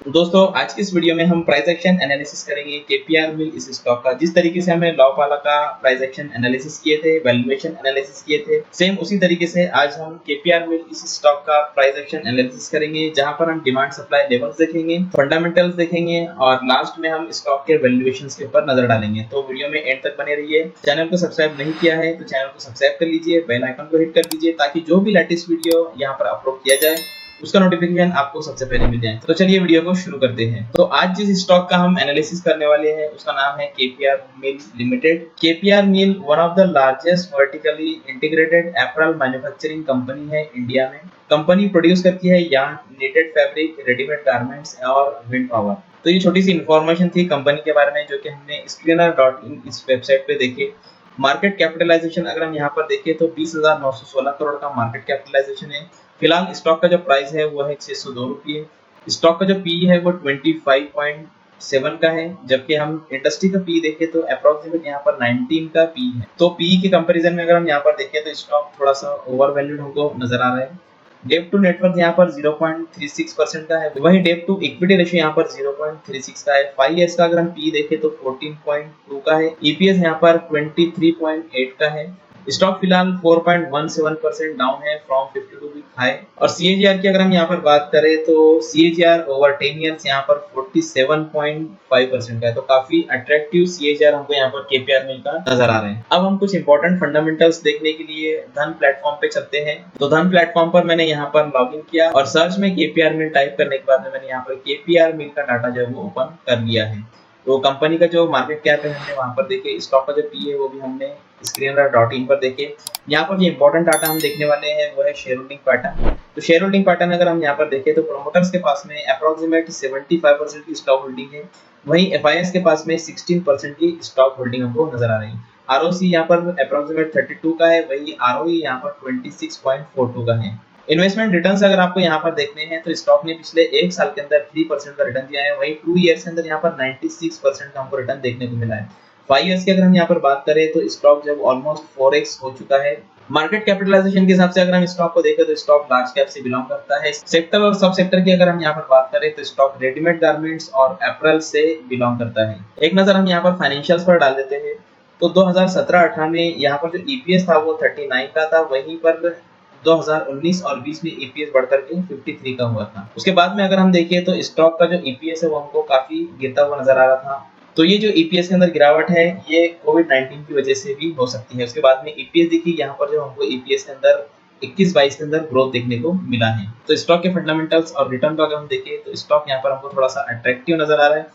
दोस्तों आज की इस वीडियो में हम प्राइस एक्शन एनालिसिस करेंगे केपीआर मिल इस स्टॉक का। जिस तरीके से हमने लॉपाला का प्राइस एक्शन एनालिसिस किए थे, वैल्यूएशन एनालिसिस किए थे, सेम उसी तरीके से आज हम केपीआर मिल इस स्टॉक का प्राइस एक्शन एनालिसिस करेंगे, जहां पर हम डिमांड सप्लाई लेवल्स देखेंगे, फंडामेंटल्स देखेंगे और लास्ट में हम स्टॉक के वैल्यूएशन के ऊपर नजर डालेंगे। तो वीडियो में एंड तक बने रहिए। चैनल को सब्सक्राइब नहीं किया है तो चैनल को सब्सक्राइब कर लीजिए, बेल आइकन को हिट कर दीजिए ताकि जो भी लेटेस्ट वीडियो यहाँ पर अपलोड किया जाए उसका नोटिफिकेशन आपको सबसे पहले मिल जाए। तो चलिए वीडियो को शुरू करते हैं। तो आज जिस स्टॉक का हम एनालिसिस करने वाले हैं उसका नाम है KPR mill limited. KPR mill one of the largest vertically integrated apparel manufacturing company है इंडिया में। कंपनी प्रोड्यूस करती है yarn, needed fabric, readymade garments और विंड पावर। तो ये छोटी सी इन्फॉर्मेशन थी कंपनी के बारे में जो कि हमने स्क्रीनर.इन इस वेबसाइट पे देखे। मार्केट कैपिटलाइजेशन अगर हम यहाँ पर देखें तो 20,916 करोड़ का मार्केट कैपिटलाइजेशन है। फिलहाल स्टॉक का जो प्राइस है वो है 602 रुपये। स्टॉक का जो पी है वो 25.7 का है, जबकि हम इंडस्ट्री का पी देखें तो अप्रोक्सीमेट यहाँ पर 19 का पी है। तो पी के कंपैरिजन में अगर हम यहाँ पर देखें तो स्टॉक थोड़ा सा ओवर वैल्यूड हमको नजर आ रहा है। डेप टू नेटवर्थ यहाँ पर 0.36% का है, वहीं डेप टू इक्विटी रेशियो यहाँ पर 0.36 का है। 5 ईयर्स का अगर हम पी देखें तो 14.2 का है। ईपीएस यहाँ पर 23.8 का है। स्टॉक फिलहाल 4.17% डाउन है फ्रॉम 52 वीक हाई। और सीएजीआर की अगर हम यहाँ पर बात करें तो सीएजीआर ओवर 10 ईयर्स यहाँ पर 47.5% का है। तो काफी अट्रैक्टिव सीएजीआर हमको यहाँ पर केपीआर मिल का नजर आ रहे हैं। अब हम कुछ इंपॉर्टेंट फंडामेंटल्स देखने के लिए धन प्लेटफॉर्म पे चलते हैं। तो धन प्लेटफॉर्म पर मैंने यहाँ पर लॉग इन किया और सर्च में केपीआर मिल टाइप करने के बाद में मैंने यहाँ पर केपीआर मिल का डाटा जो है वो ओपन कर लिया है। तो कंपनी का जो मार्केट कैप है हमने वहां पर देखे, स्टॉक का जो पी है वो भी हमने स्क्रीनर.इन पर देखे। यहाँ पर जो इंपॉर्टेंट डाटा हम देखने वाले हैं वो है शेयर होल्डिंग पैटर्न। तो शेयर होल्डिंग पैटर्न अगर हम यहाँ पर देखें तो प्रोमोटर्स के पास में अप्रोक्सीमेट 75% की स्टॉक होल्डिंग है, वहीं एफआईएस के पास में 16% की स्टॉक होल्डिंग हमको नजर आ रही है। आरओसी यहाँ पर अप्रोक्सीमेट 32 का है, वही आरओई यहाँ पर 26.42 का है। इन्वेस्टमेंट रिटर्न्स अगर आपको यहाँ पर देखने हैं तो स्टॉक ने पिछले एक साल के अंदर 3% का रिटर्न दिया है, वहीं 2 ईयर्स के अंदर यहाँ पर 96% का हमको रिटर्न देखने को मिला है। 5 ईयर्स की अगर हम यहाँ पर बात करें तो स्टॉक जब ऑलमोस्ट 4x हो चुका है। मार्केट कैपिटलाइजेशन के हिसाब से अगर हम स्टॉक को देखें तो स्टॉक लार्ज कैप से बिलोंग करता है। सेक्टर और सब सेक्टर की अगर हम यहाँ पर बात करें तो स्टॉक रेडीमेड गारमेंट्स और अपैरल से बिलोंग करता है। एक नजर हम यहाँ पर फाइनेंशियल्स पर डाल देते हैं तो 2017-18 में यहाँ पर जो ईपीएस था वो 39 का था, वहीं पर 2019 और 20 में ईपीएस बढ़कर के 53 का हुआ था। उसके बाद में अगर हम देखें तो स्टॉक का जो ईपीएस है वो हमको काफी गिरता हुआ नजर आ रहा था। तो ये जो ईपीएस के अंदर गिरावट है ये कोविड-19 की वजह से भी हो सकती है। उसके बाद में ईपीएस देखिए यहाँ पर जो हमको ईपीएस के अंदर 21-22 के अंदर ग्रोथ देखने को मिला है। तो स्टॉक के फंडामेंटल्स और रिटर्न का अगर हम देखें तो स्टॉक यहाँ पर हमको थोड़ा सा अट्रैक्टिव नजर आ रहा है।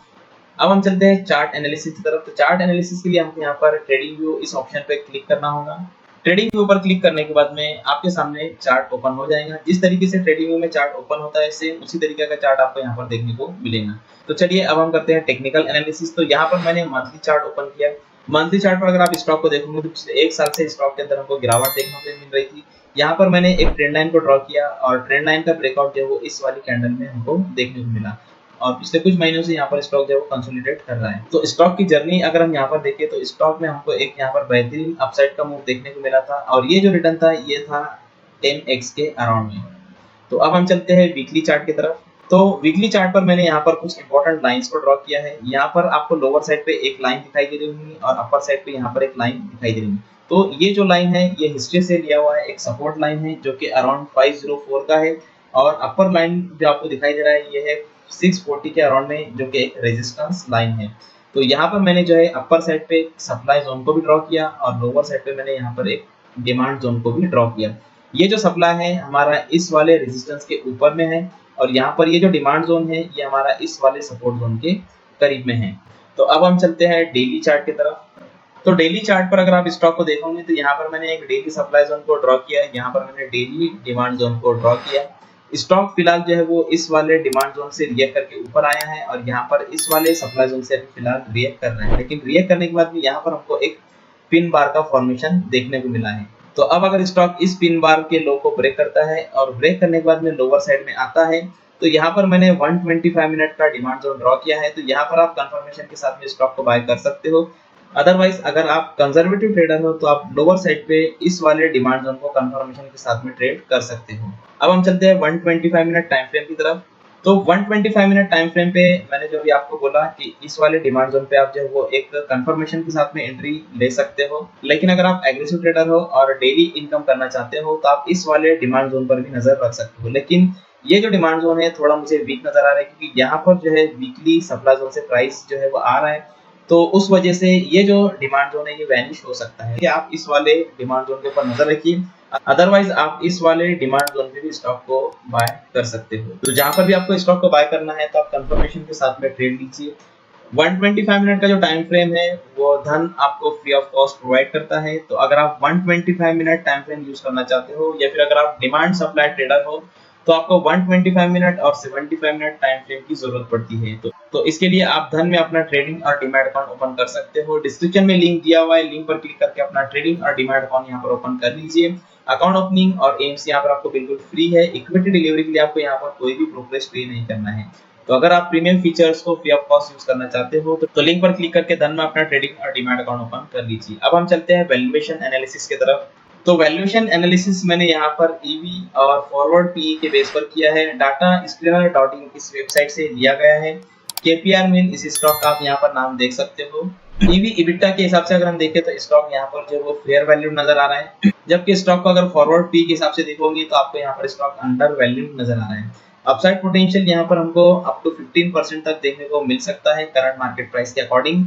अब हम चलते हैं चार्ट एनालिसिस की तरफ। तो चार्ट एनालिसिस के लिए हमको यहाँ पर ट्रेडिंग व्यू इस ऑप्शन पे क्लिक करना होगा। ट्रेडिंग व्यू पर क्लिक करने के बाद में आपके सामने चार्ट ओपन हो जाएगा। जिस तरीके से ट्रेडिंग व्यू में चार्ट ओपन होता है सेम उसी तरीके का चार्ट आपको यहाँ पर देखने को मिलेगा। तो चलिए अब हम करते हैं टेक्निकल एनालिसिस। तो यहाँ पर मैंने मंथली चार्ट ओपन किया। मंथली चार्ट पर अगर आप स्टॉक को देखोगे तो पिछले एक साल से स्टॉक के अंदर हमको गिरावट देखने को मिल रही थी। यहाँ पर मैंने एक ट्रेंड लाइन को ड्रॉ किया और ट्रेंड लाइन का ब्रेकआउट जो है वो इस वाली कैंडल में हमको देखने को मिला और पिछले कुछ महीनों से यहाँ पर स्टॉक जो है वो कंसोलिडेट कर रहा है। तो स्टॉक की जर्नी अगर हम यहाँ पर देखें तो स्टॉक में हमको एक यहाँ पर बेहतरीन अपसाइड का मूव देखने को मिला था और ये जो रिटर्न था ये था 10x के अराउंड में। तो अब हम चलते हैं वीकली चार्ट की तरफ। तो वीकली चार्ट पर मैंने यहाँ पर कुछ इंपॉर्टेंट लाइंस को ड्रॉ किया है। यहाँ पर आपको लोअर साइड पे एक लाइन दिखाई दे रही होगी और अपर साइड पे यहाँ पर एक लाइन दिखाई दे रही होगी। तो ये जो लाइन है ये हिस्ट्री से लिया हुआ है, एक सपोर्ट लाइन है जो कि अराउंड 504 का है और अपर लाइन जो आपको दिखाई दे रहा है ये है 640 के अराउंड में जो कि एक रेजिस्टेंस लाइन है। तो यहाँ पर मैंने जो है अपर साइड पे सप्लाई जोन को भी ड्रॉ किया और लोअर साइड पे मैंने यहाँ पर एक डिमांड जोन को भी ड्रॉ किया। ये जो सप्लाई है हमारा इस वाले रेजिस्टेंस के ऊपर में है और यहाँ पर ये जो डिमांड जोन है ये हमारा इस वाले सपोर्ट जोन के करीब में है। तो अब हम चलते हैं डेली चार्ट की तरफ। तो डेली चार्ट पर अगर आप स्टॉक को देखोगे तो यहाँ पर मैंने एक डेली सप्लाई जोन को ड्रॉ किया है, यहाँ पर मैंने डेली डिमांड जोन को ड्रॉ किया। स्टॉक फिलहाल जो है वो इस वाले डिमांड जोन से रिएक्ट करके ऊपर आया है और यहाँ पर इस वाले सप्लाई जोन से अभी फिलहाल रिएक्ट कर रहे हैं, लेकिन रिएक्ट करने के बाद भी यहाँ पर हमको एक पिन बार का फॉर्मेशन देखने को मिला है। तो अब अगर स्टॉक इस पिन बार के लो को ब्रेक करता है और ब्रेक करने के बाद में लोअर साइड में आता है तो यहाँ पर मैंने 125 मिनट का डिमांड जोन ड्रॉ किया है। तो यहाँ पर आप कंफर्मेशन के साथ में स्टॉक को बाय कर सकते हो। अदरवाइज अगर आप कंजर्वेटिव ट्रेडर हो तो आप लोअर साइड पे इस वाले डिमांड जोन को कंफर्मेशन के साथ में ट्रेड कर सकते हो। अब हम चलते हैं 125 मिनट टाइम फ्रेम की तरफ। तो 125 मिनट टाइम फ्रेम पे मैंने जो भी आपको बोला कि इस वाले डिमांड जोन पे आप जो है वो एक कंफर्मेशन के साथ में एंट्री ले सकते हो। लेकिन अगर आप एग्रेसिव ट्रेडर हो और डेली इनकम करना चाहते हो तो आप इस वाले डिमांड जोन पर भी नजर रख सकते हो। लेकिन ये जो डिमांड जोन है थोड़ा मुझे वीक नजर आ रहा है, क्योंकि यहाँ पर जो है वीकली सप्लाई जोन से प्राइस जो है वो आ रहा है, तो उस वजह से ये जो डिमांड जोन है ये वैनिश हो सकता है। कि आप इस वाले डिमांड जोन के ऊपर नजर रखिए, अदरवाइज आप इस वाले डिमांड जोन पे भी स्टॉक को बाय कर सकते हो। तो जहां पर भी आपको स्टॉक को बाय करना है तो आप कंफर्मेशन के साथ में ट्रेड लीजिए। 125 मिनट का जो टाइम फ्रेम है वो धन आपको फ्री ऑफ कॉस्ट प्रोवाइड करता है। तो अगर आप 125 मिनट टाइम फ्रेम यूज करना चाहते हो या फिर अगर आप डिमांड सप्लाई ट्रेडर हो तो आपको 125 मिनट और 75 मिनट टाइम फ्रेम की जरूरत पड़ती है। तो इसके लिए आप धन में अपना ट्रेडिंग और डीमैट अकाउंट ओपन कर सकते हो। डिस्क्रिप्शन में लिंक दिया हुआ है, लिंक पर क्लिक करके अपना ट्रेडिंग और डीमैट अकाउंट यहाँ पर ओपन कर लीजिए। अकाउंट ओपनिंग और एम्स यहाँ पर आपको बिल्कुल फ्री है। इक्विटी डिलीवरी के लिए आपको यहाँ पर कोई भी ब्रोकरेज पे नहीं करना है। तो अगर आप प्रीमियम फीचर्स को फ्री ऑफ कॉस्ट यूज करना चाहते हो तो लिंक पर क्लिक करके धन में अपना ट्रेडिंग और डीमैट अकाउंट ओपन कर लीजिए। अब हम चलते हैं वैल्यूएशन एनालिसिस की तरफ। तो वैल्यूएशन एनालिसिस मैंने यहाँ पर ईवी और फॉरवर्ड पीई के बेस पर किया है। डाटा स्क्रीनर.इन इस वेबसाइट से लिया गया है। केपीआर मिल इस स्टॉक का आप यहाँ पर नाम देख सकते हो। ईवी इबिटा के हिसाब से अगर हम देखें तो स्टॉक यहाँ पर जो वो फेयर वैल्यू नजर आ रहा है, जबकि स्टॉक को अगर फॉरवर्ड पी के हिसाब से देखोगे तो आपको यहाँ पर स्टॉक अंडर वैल्यू नजर आ रहा है। अपसाइड पोटेंशियल यहाँ पर हमको अप टू 15% तक देखने को मिल सकता है करंट मार्केट प्राइस के अकॉर्डिंग।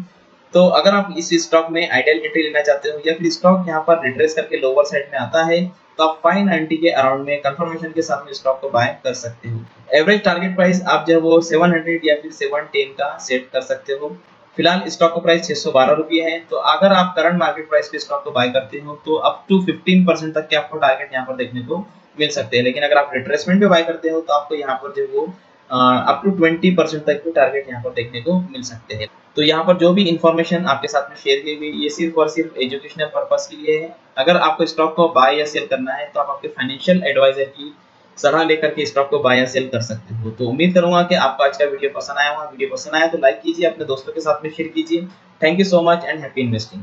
तो अगर आप इस स्टॉक में आइडियल एंट्री लेना चाहते हो या फिर स्टॉक यहाँ पर रिट्रेस करके लोअर साइड में आता है तो आप 590 के अराउंड में कंफर्मेशन के साथ में स्टॉक को बाय कर सकते हो। एवरेज टारगेट प्राइस आप जो है वो 700 या फिर 710 का सेट कर सकते हो। फिलहाल स्टॉक का प्राइस 612 रुपये है। तो अगर आप करंट मार्केट प्राइस पे स्टॉक को बाय करते हो तो अप टू 15% तक के आपको टारगेट यहाँ पर देखने को मिल सकते हैं। लेकिन अगर आप रिट्रेसमेंट पे बाय करते हो तो आपको यहाँ पर जो वो अप टू 20% तक के टारगेट यहाँ पर देखने को मिल सकते हैं। तो यहाँ पर जो भी इंफॉर्मेशन आपके साथ में शेयर की गई ये सिर्फ और सिर्फ एजुकेशनल पर्पस के लिए है। अगर आपको स्टॉक को बाय या सेल करना है तो आप आपके फाइनेंशियल एडवाइजर की सलाह लेकर के स्टॉक को बाय या सेल कर सकते हो। तो उम्मीद करूंगा कि आपको आज का वीडियो पसंद आया होगा। वीडियो पसंद आया तो लाइक कीजिए, अपने दोस्तों के साथ में शेयर कीजिए। Thank you so much and happy investing.